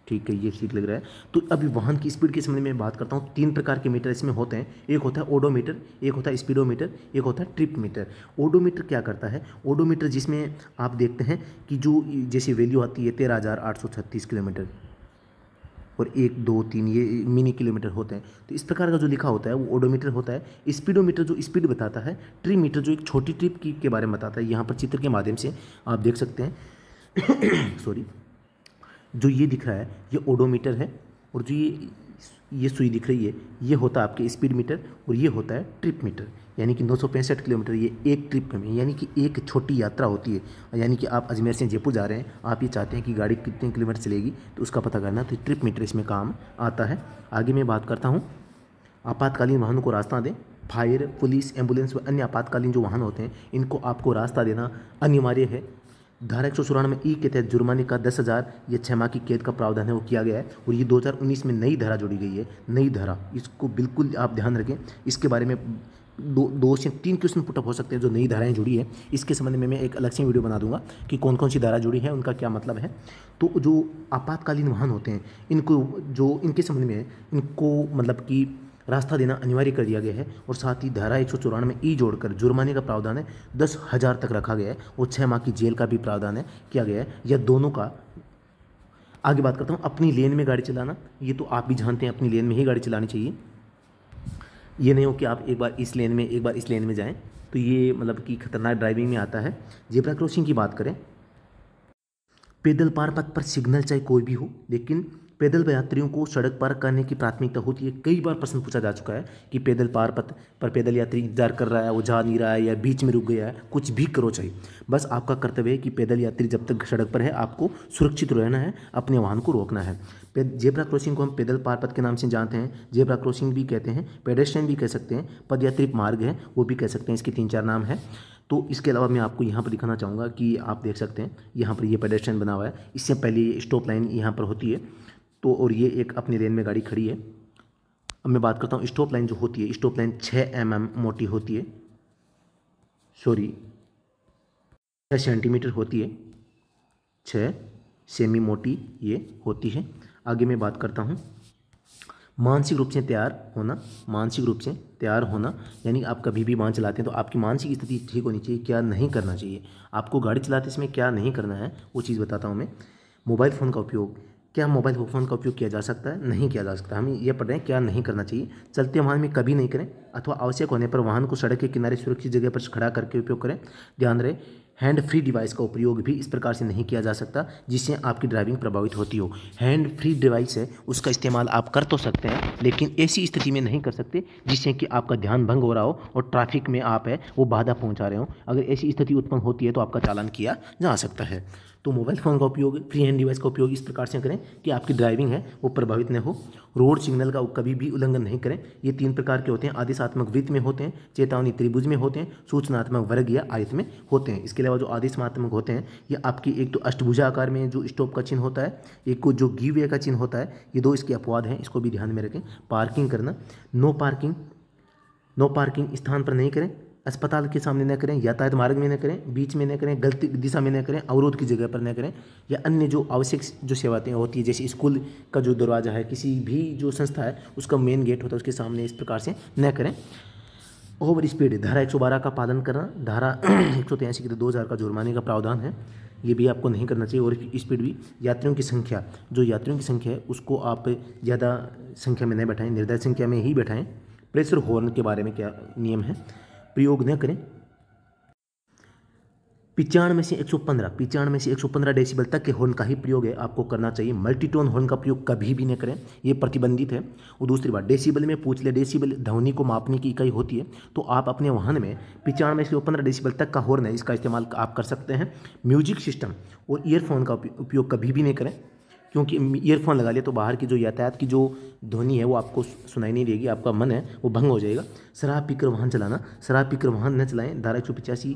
ठीक है ये ठीक लग रहा है। तो अभी वाहन की स्पीड के संबंध में बात करता हूँ। 3 प्रकार के मीटर इसमें होते हैं, एक होता है ओडोमीटर, एक होता है स्पीडोमीटर, एक होता है ट्रिप मीटर। ओडोमीटर क्या करता है? ओडोमीटर जिसमें आप देखते हैं कि जो जैसे वैल्यू आती है 13,836 किलोमीटर और 1, 2, 3 ये मिनी किलोमीटर होते हैं, तो इस प्रकार का जो लिखा होता है वो ओडोमीटर होता है। स्पीडोमीटर जो स्पीड बताता है, ट्रिप मीटर जो एक छोटी ट्रिप की के बारे में बताता है। यहाँ पर चित्र के माध्यम से आप देख सकते हैं सॉरी, जो ये दिख रहा है ये ओडोमीटर है और जो ये सुई दिख रही है ये होता है आपके स्पीड मीटर और ये होता है ट्रिप मीटर। यानी कि 965 किलोमीटर ये एक ट्रिप में, यानी कि एक छोटी यात्रा होती है। यानी कि आप अजमेर से जयपुर जा रहे हैं, आप ये चाहते हैं कि गाड़ी कितने किलोमीटर चलेगी तो उसका पता करना, तो ट्रिप मीटर इसमें काम आता है। आगे मैं बात करता हूँ, आपातकालीन वाहनों को रास्ता दें। फायर, पुलिस, एम्बुलेंस व अन्य आपातकालीन जो वाहन होते हैं इनको आपको रास्ता देना अनिवार्य है। धारा 194 के तहत जुर्माने का 10,000 या 6 माह की कैद का प्रावधान है वो किया गया है और ये 2019 में नई धारा जोड़ी गई है। नई धारा, इसको बिल्कुल आप ध्यान रखें। इसके बारे में 2 से 3 क्वेश्चन पुटअप हो सकते हैं जो नई धाराएं जुड़ी है। इसके संबंध में मैं एक अलग से वीडियो बना दूंगा कि कौन कौन सी धारा जुड़ी है, उनका क्या मतलब है। तो जो आपातकालीन वाहन होते हैं इनको जो इनके संबंध में इनको मतलब कि रास्ता देना अनिवार्य कर दिया गया है और साथ ही धारा 194 जोड़कर जुर्माने का प्रावधान है 10,000 तक रखा गया है और 6 माह की जेल का भी प्रावधान है किया गया है, या दोनों का। आगे बात करता हूँ अपनी लेन में गाड़ी चलाना। ये तो आप भी जानते हैं अपनी लेन में ही गाड़ी चलानी चाहिए। ये नहीं हो कि आप एक बार इस लेन में एक बार इस लेन में जाएं, तो ये मतलब कि खतरनाक ड्राइविंग में आता है। जेब्रा क्रॉसिंग की बात करें, पैदल पार पथ पर सिग्नल चाहे कोई भी हो, लेकिन पैदल यात्रियों को सड़क पार करने की प्राथमिकता होती है। कई बार प्रश्न पूछा जा चुका है कि पैदल पार पथ पर पैदल यात्री इंतजार कर रहा है, वो जा नहीं रहा है या बीच में रुक गया है, कुछ भी करो चाहिए, बस आपका कर्तव्य है कि पैदल यात्री जब तक सड़क पर है आपको सुरक्षित रहना है, अपने वाहन को रोकना है। जेब्रा क्रॉसिंग को हम पैदल पार पथ के नाम से जानते हैं, जेब्रा क्रॉसिंग भी कहते हैं, पेडेस्ट्रियन भी कह सकते हैं, पदयात्री मार्ग है वो भी कह सकते हैं। इसके 3-4 नाम हैं। तो इसके अलावा मैं आपको यहाँ पर दिखाना चाहूँगा कि आप देख सकते हैं यहाँ पर ये पेडेस्ट्रियन बना हुआ है, इससे पहले स्टॉप लाइन यहाँ पर होती है। तो और ये एक अपनी लेन में गाड़ी खड़ी है। अब मैं बात करता हूँ स्टॉप लाइन जो होती है, स्टॉप लाइन 6 mm मोटी होती है, सॉरी 6 सेंटीमीटर होती है, 6 सेमी मोटी ये होती है। आगे मैं बात करता हूँ मानसिक रूप से तैयार होना। मानसिक रूप से तैयार होना यानी आप कभी भी वाहन चलाते हैं तो आपकी मानसिक स्थिति ठीक होनी चाहिए, क्या नहीं करना चाहिए आपको गाड़ी चलाते समय, क्या नहीं करना है वो चीज़ बताता हूँ मैं। मोबाइल फ़ोन का उपयोग, क्या मोबाइल फ़ोन का उपयोग किया जा सकता है? नहीं किया जा सकता। हम ये पढ़ रहे हैं क्या नहीं करना चाहिए। चलते वाहन में कभी नहीं करें, अथवा आवश्यक होने पर वाहन को सड़क के किनारे सुरक्षित जगह पर खड़ा करके उपयोग करें। ध्यान रहे हैंड फ्री डिवाइस का उपयोग भी इस प्रकार से नहीं किया जा सकता जिससे आपकी ड्राइविंग प्रभावित होती हो। हैंड फ्री डिवाइस है उसका इस्तेमाल आप कर तो सकते हैं, लेकिन ऐसी स्थिति में नहीं कर सकते जिससे कि आपका ध्यान भंग हो रहा हो और ट्रैफिक में आप है वो बाधा पहुंचा रहे हो। अगर ऐसी स्थिति उत्पन्न होती है तो आपका चालान किया जा सकता है। तो मोबाइल फ़ोन का उपयोग, फ्री हैंड डिवाइस का उपयोग इस प्रकार से करें कि आपकी ड्राइविंग है वो प्रभावित न हो। रोड सिग्नल का कभी भी उल्लंघन नहीं करें। ये 3 प्रकार के होते हैं, आदेशात्मक वृत्त में होते हैं, चेतावनी त्रिभुज में होते हैं, सूचनात्मक वर्ग या आयत में होते हैं। इसके अलावा जो आदेशात्मक होते हैं ये आपकी एक तो अष्टभुजा आकार में जो स्टॉप का चिन्ह होता है, एक को जो गिव वे का चिन्ह होता है, ये 2 इसके अपवाद हैं, इसको भी ध्यान में रखें। पार्किंग करना, नो पार्किंग स्थान पर नहीं करें, अस्पताल के सामने न करें, यातायात मार्ग में न करें, बीच में न करें, गलती दिशा में न करें, अवरोध की जगह पर न करें, या अन्य जो आवश्यक जो सेवाएं होती है जैसे स्कूल का जो दरवाज़ा है, किसी भी जो संस्था है उसका मेन गेट होता है उसके सामने इस प्रकार से न करें। ओवर स्पीड, धारा 112 का पालन करना, धारा 183 के 2,000 का जुर्माने का प्रावधान है, ये भी आपको नहीं करना चाहिए। और स्पीड भी, यात्रियों की संख्या, जो यात्रियों की संख्या है उसको आप ज़्यादा संख्या में नहीं बैठाएं, निर्धारित संख्या में ही बैठाएं। प्रेशर हॉर्न के बारे में क्या नियम है, प्रयोग न करें। 95 से 115 डेसिबल तक के हॉर्न का ही प्रयोग है आपको करना चाहिए। मल्टीटोन हॉर्न का प्रयोग कभी भी न करें, ये प्रतिबंधित है। और दूसरी बात, डेसिबल में पूछ ले, डेसिबल ध्वनि को मापने की इकाई होती है, तो आप अपने वाहन में 95 से 15 डेसिबल तक का हॉर्न है इसका इस्तेमाल आप कर सकते हैं। म्यूजिक सिस्टम और ईयरफोन का उपयोग कभी भी नहीं करें, क्योंकि ईयरफोन लगा लिया तो बाहर की जो यातायात की जो ध्वनि है वो आपको सुनाई नहीं देगी, आपका मन है वो भंग हो जाएगा। शराब पीकर वाहन चलाना, शराब पीकर वाहन न चलाएं। धारा 185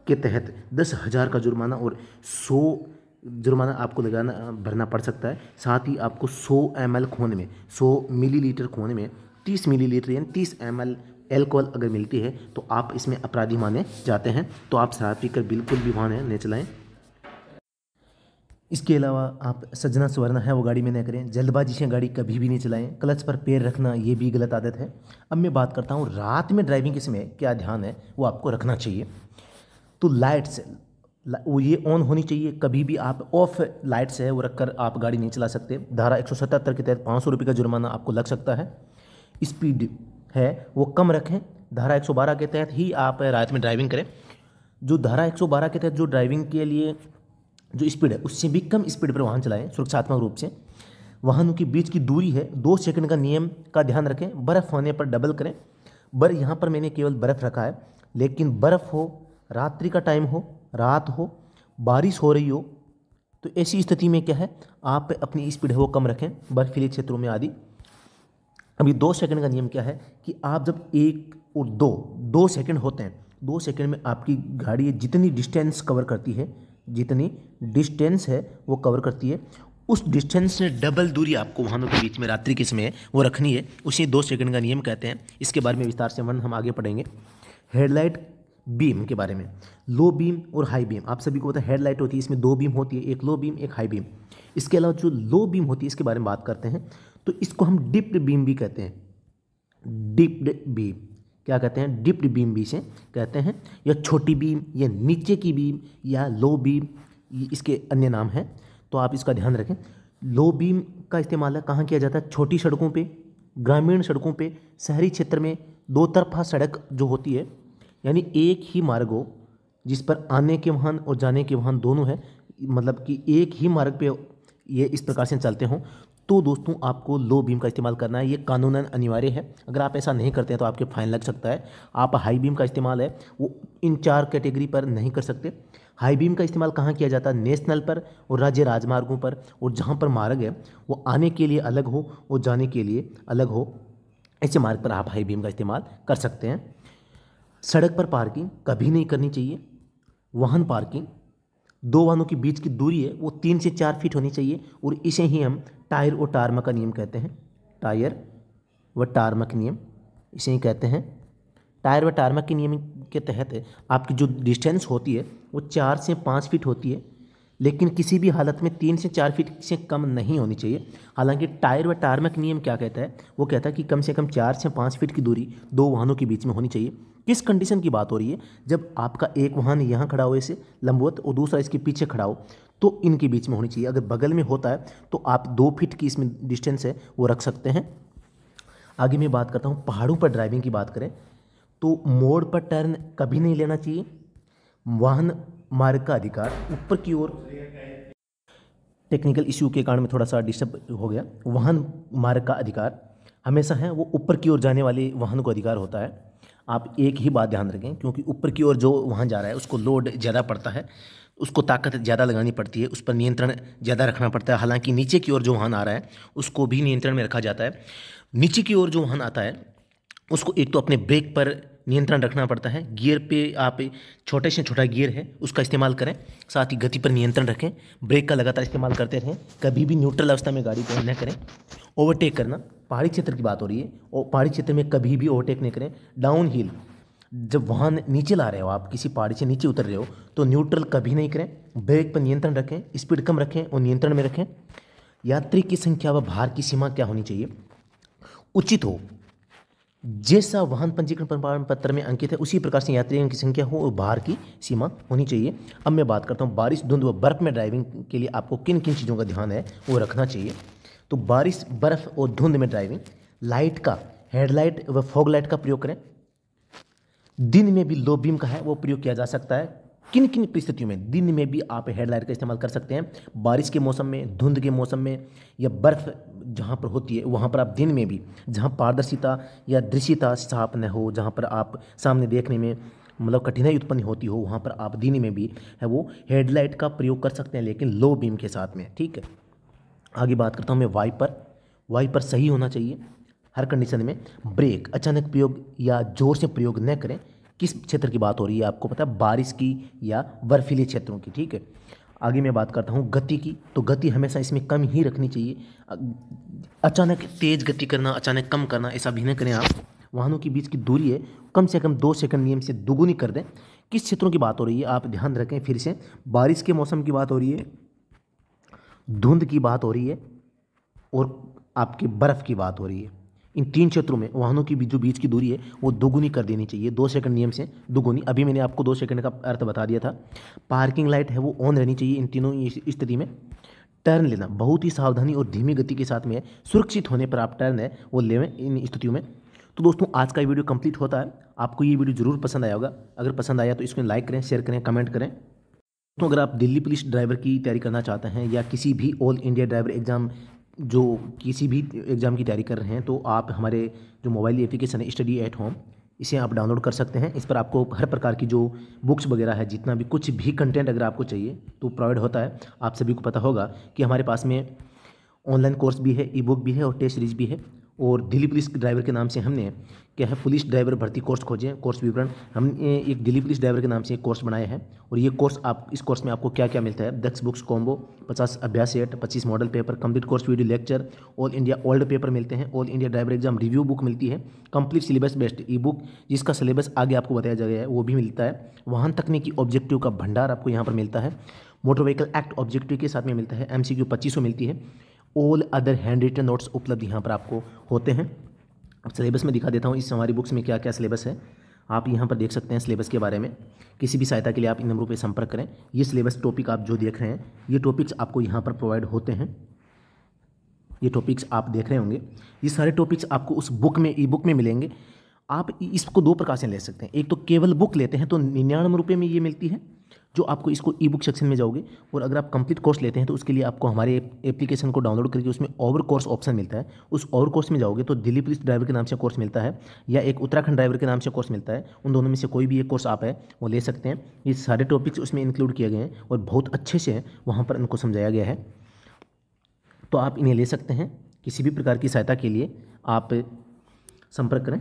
के तहत 10,000 का जुर्माना और 100 जुर्माना आपको लगाना भरना पड़ सकता है। साथ ही आपको 100 ml खोने में, 100 मिलीलीटर खोने में 30 मिलीलीटर यानी 30 ml एल्कोहल अगर मिलती है तो आप इसमें अपराधी माने जाते हैं। तो आप शराब पीकर बिल्कुल भी वाहन न चलाएं। इसके अलावा आप सजना संवरना है वो गाड़ी में न करें। जल्दबाजी से गाड़ी कभी भी नहीं चलाएं। क्लच पर पैर रखना ये भी गलत आदत है। अब मैं बात करता हूँ रात में ड्राइविंग के समय क्या ध्यान है वो आपको रखना चाहिए। तो लाइट्स वो ये ऑन होनी चाहिए, कभी भी आप ऑफ लाइट्स है वो रखकर आप गाड़ी नहीं चला सकते। धारा 177 के तहत 500 रुपये का जुर्माना आपको लग सकता है। स्पीड है वो कम रखें। धारा 112 के तहत ही आप रात में ड्राइविंग करें। जो धारा 112 के तहत जो ड्राइविंग के लिए जो स्पीड है उससे भी कम स्पीड पर वाहन चलाएं सुरक्षात्मक रूप से। वाहनों के बीच की दूरी है 2 सेकंड का नियम का ध्यान रखें। बर्फ़ होने पर डबल करें। यहाँ पर मैंने केवल बर्फ़ रखा है, लेकिन बर्फ़ हो, रात्रि का टाइम हो, रात हो, बारिश हो रही हो, तो ऐसी स्थिति में क्या है आप अपनी स्पीड है वो कम रखें बर्फीले क्षेत्रों में आदि। अभी 2 सेकंड का नियम क्या है कि आप जब 1 और 2 सेकंड होते हैं, 2 सेकंड में आपकी गाड़ी जितनी डिस्टेंस कवर करती है, जितनी डिस्टेंस है वो कवर करती है, उस डिस्टेंस से डबल दूरी आपको वाहनों के बीच में रात्रि के समय वो रखनी है। उसी 2 सेकंड का नियम कहते हैं। इसके बारे में विस्तार से वर्णन हम आगे पढ़ेंगे। हेडलाइट बीम के बारे में, लो बीम और हाई बीम आप सभी को पता है। हेडलाइट होती है, इसमें 2 बीम होती है, एक लो बीम एक हाई बीम। इसके अलावा जो लो बीम होती है इसके बारे में बात करते हैं तो इसको हम डिप्ड बीम भी कहते हैं। डिप्ड बीम क्या कहते हैं? डिप्ड बीम भी से कहते हैं, या छोटी बीम या नीचे की बीम या लो बीम, इसके अन्य नाम हैं। तो आप इसका ध्यान रखें। लो बीम का इस्तेमाल कहाँ किया जाता है? छोटी सड़कों पे, ग्रामीण सड़कों पे, शहरी क्षेत्र में 2 तरफा सड़क जो होती है, यानी एक ही मार्ग हो जिस पर आने के वाहन और जाने के वाहन दोनों है, मतलब कि एक ही मार्ग पे ये इस प्रकार से चलते हों, तो दोस्तों आपको लो बीम का इस्तेमाल करना है। ये कानूनन अनिवार्य है। अगर आप ऐसा नहीं करते हैं तो आपके फाइन लग सकता है। आप हाई बीम का इस्तेमाल है वो इन 4 कैटेगरी पर नहीं कर सकते। हाई बीम का इस्तेमाल कहाँ किया जाता है? नेशनल पर और राज्य राजमार्गों पर, और जहाँ पर मार्ग है वो आने के लिए अलग हो और जाने के लिए अलग हो, ऐसे मार्ग पर आप हाई बीम का इस्तेमाल कर सकते हैं। सड़क पर पार्किंग कभी नहीं करनी चाहिए। वाहन पार्किंग, 2 वाहनों के बीच की दूरी है वो 3 से 4 फीट होनी चाहिए, और इसे ही हम टायर और टारमक का नियम कहते हैं। टायर व टारमक नियम इसे ही कहते हैं। टायर व टारमक के नियम के तहत आपकी जो डिस्टेंस होती है वो 4 से 5 फीट होती है, लेकिन किसी भी हालत में 3 से 4 फीट से कम नहीं होनी चाहिए। हालांकि टायर व टारमक नियम क्या कहता है? वो कहता है कि कम से कम 4 से 5 फीट की दूरी 2 वाहनों के बीच में होनी चाहिए। किस कंडीशन की बात हो रही है? जब आपका एक वाहन यहाँ खड़ा हो ऐसे लंबवत और दूसरा इसके पीछे खड़ा हो, तो इनके बीच में होनी चाहिए। अगर बगल में होता है तो आप 2 फीट की इसमें डिस्टेंस है वो रख सकते हैं। आगे मैं बात करता हूँ पहाड़ों पर ड्राइविंग की बात करें तो मोड़ पर टर्न कभी नहीं लेना चाहिए। वाहन मार्ग का अधिकार ऊपर की ओर, टेक्निकल इश्यू के कारण में थोड़ा सा डिस्टर्ब हो गया। वाहन मार्ग का अधिकार हमेशा है वो ऊपर की ओर जाने वाले वाहन को अधिकार होता है। आप एक ही बात ध्यान रखें, क्योंकि ऊपर की ओर जो वाहन जा रहा है उसको लोड ज़्यादा पड़ता है, उसको ताकत ज़्यादा लगानी पड़ती है, उस पर नियंत्रण ज़्यादा रखना पड़ता है। हालांकि नीचे की ओर जो वाहन आ रहा है उसको भी नियंत्रण में रखा जाता है। नीचे की ओर जो वाहन आता है उसको एक तो अपने ब्रेक पर नियंत्रण रखना पड़ता है। गियर पे आप छोटे से छोटा गियर है उसका इस्तेमाल करें। साथ ही गति पर नियंत्रण रखें। ब्रेक का लगातार इस्तेमाल करते रहें। कभी भी न्यूट्रल अवस्था में गाड़ी को न करें। ओवरटेक करना, पहाड़ी क्षेत्र की बात हो रही है, और पहाड़ी क्षेत्र में कभी भी ओवरटेक नहीं करें। डाउन हिल, जब वाहन नीचे ला रहे हो, आप किसी पहाड़ी से नीचे उतर रहे हो, तो न्यूट्रल कभी नहीं करें। ब्रेक पर नियंत्रण रखें, स्पीड कम रखें और नियंत्रण में रखें। यात्री की संख्या व भार की सीमा क्या होनी चाहिए? उचित हो। जैसा वाहन पंजीकरण प्रमाण पत्र में अंकित है उसी प्रकार से यात्रियों की संख्या हो और भार की सीमा होनी चाहिए। अब मैं बात करता हूँ बारिश, धुंध व बर्फ़ में ड्राइविंग के लिए आपको किन किन चीज़ों का ध्यान है वो रखना चाहिए। तो बारिश, बर्फ़ और धुंध में ड्राइविंग, लाइट का, हेडलाइट व फॉग लाइट का प्रयोग करें। दिन में भी लो बीम का है वो प्रयोग किया जा सकता है। किन किन परिस्थितियों में? दिन में भी आप हेडलाइट का इस्तेमाल कर सकते हैं। बारिश के मौसम में, धुंध के मौसम में, या बर्फ़ जहाँ पर होती है वहाँ पर आप दिन में भी, जहाँ पारदर्शिता या दृश्यता साफ न हो, जहाँ पर आप सामने देखने में मतलब कठिनाई उत्पन्न होती हो, वहाँ पर आप दिन में भी है वो हेडलाइट का प्रयोग कर सकते हैं, लेकिन लो बीम के साथ में। ठीक है, आगे बात करता हूँ मैं वाइपर। वाइपर सही होना चाहिए हर कंडीशन में। ब्रेक अचानक प्रयोग या जोर से प्रयोग न करें। किस क्षेत्र की बात हो रही है आपको पता है? बारिश की या बर्फीले क्षेत्रों की। ठीक है, आगे मैं बात करता हूँ गति की, तो गति हमेशा इसमें कम ही रखनी चाहिए। अचानक तेज़ गति करना, अचानक कम करना, ऐसा भी न करें आप। वाहनों के बीच की दूरी है कम से कम 2 सेकंड नियम से दोगुनी कर दें। किस क्षेत्रों की बात हो रही है आप ध्यान रखें, फिर से बारिश के मौसम की बात हो रही है, धुंध की बात हो रही है और आपकी बर्फ़ की बात हो रही है। इन 3 क्षेत्रों में वाहनों की जो बीच की दूरी है वो दोगुनी कर देनी चाहिए, 2 सेकंड नियम से दोगुनी। अभी मैंने आपको 2 सेकंड का अर्थ बता दिया था। पार्किंग लाइट है वो ऑन रहनी चाहिए इन तीनों स्थिति में। टर्न लेना बहुत ही सावधानी और धीमी गति के साथ में है, सुरक्षित होने पर आप टर्न है वो लेवें इन स्थितियों में। तो दोस्तों आज का ये वीडियो कंप्लीट होता है। आपको ये वीडियो ज़रूर पसंद आया होगा। अगर पसंद आया तो इसको लाइक करें, शेयर करें, कमेंट करें। तो अगर आप दिल्ली पुलिस ड्राइवर की तैयारी करना चाहते हैं या किसी भी ऑल इंडिया ड्राइवर एग्ज़ाम जो किसी भी एग्ज़ाम की तैयारी कर रहे हैं, तो आप हमारे जो मोबाइल एप्लीकेशन है स्टडी एट होम, इसे आप डाउनलोड कर सकते हैं। इस पर आपको हर प्रकार की जो बुक्स वगैरह है, जितना भी कुछ भी कंटेंट अगर आपको चाहिए तो प्रोवाइड होता है। आप सभी को पता होगा कि हमारे पास में ऑनलाइन कोर्स भी है, ई बुक भी है और टेस्ट सीरीज भी है। और दिल्ली पुलिस ड्राइवर के नाम से हमने क्या है पुलिस ड्राइवर भर्ती कोर्स खोजे, कोर्स विवरण हमने एक दिल्ली पुलिस ड्राइवर के नाम से एक कोर्स बनाया है। और ये कोर्स इस कोर्स में आपको क्या क्या मिलता है, 10 बुक्स कॉम्बो, 50 अभ्यास set, 25 model paper, complete course video lecture, all India old paper मिलते हैं, all India driver exam review book मिलती है, कंप्लीट सिलेबस बेस्ड ई बुक जिसका सिलेबस आगे आपको बताया गया है वो भी मिलता है। वाहन तकनीकी ऑब्जेक्टिव का भंडार आपको यहाँ पर मिलता है। मोटर व्हीकल एक्ट ऑब्जेक्टिव के साथ में मिलता है। MCQ 2500 मिलती है। All other handwritten notes उपलब्ध यहाँ पर आपको होते हैं। अब सिलेबस में दिखा देता हूँ इस हमारी बुक्स में क्या क्या सिलेबस है। आप यहाँ पर देख सकते हैं सिलेबस के बारे में। किसी भी सहायता के लिए आप इन नंबरों पर संपर्क करें। ये सिलेबस टॉपिक आप जो देख रहे हैं, ये टॉपिक्स आपको यहाँ पर प्रोवाइड होते हैं। ये टॉपिक्स आप देख रहे होंगे, ये सारे टॉपिक्स आपको उस बुक में, ई बुक में मिलेंगे। आप इसको 2 प्रकार से ले सकते हैं। एक तो केवल बुक लेते हैं तो 99 रुपये में ये मिलती है, जो आपको इसको ई बुक सेक्शन में जाओगे। और अगर आप कंप्लीट कोर्स लेते हैं तो उसके लिए आपको हमारे एप्लीकेशन को डाउनलोड करके उसमें ओवर कोर्स ऑप्शन मिलता है। उस ओवर कोर्स में जाओगे तो दिल्ली पुलिस ड्राइवर के नाम से कोर्स मिलता है या एक उत्तराखंड ड्राइवर के नाम से कोर्स मिलता है। उन दोनों में से कोई भी एक कोर्स आप है वो ले सकते हैं। ये सारे टॉपिक्स उसमें इंक्लूड किए गए हैं और बहुत अच्छे से वहाँ पर इनको समझाया गया है, तो आप इन्हें ले सकते हैं। किसी भी प्रकार की सहायता के लिए आप संपर्क करें।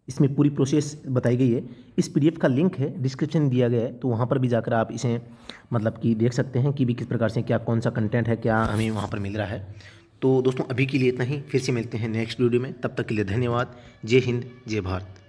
इसमें पूरी प्रोसेस बताई गई है। इस PDF का लिंक है डिस्क्रिप्शन में दिया गया है, तो वहाँ पर भी जाकर आप इसे मतलब कि देख सकते हैं कि भी किस प्रकार से क्या कौन सा कंटेंट है, क्या हमें वहाँ पर मिल रहा है। तो दोस्तों अभी के लिए इतना ही, फिर से मिलते हैं नेक्स्ट वीडियो में। तब तक के लिए धन्यवाद। जय हिंद, जय भारत।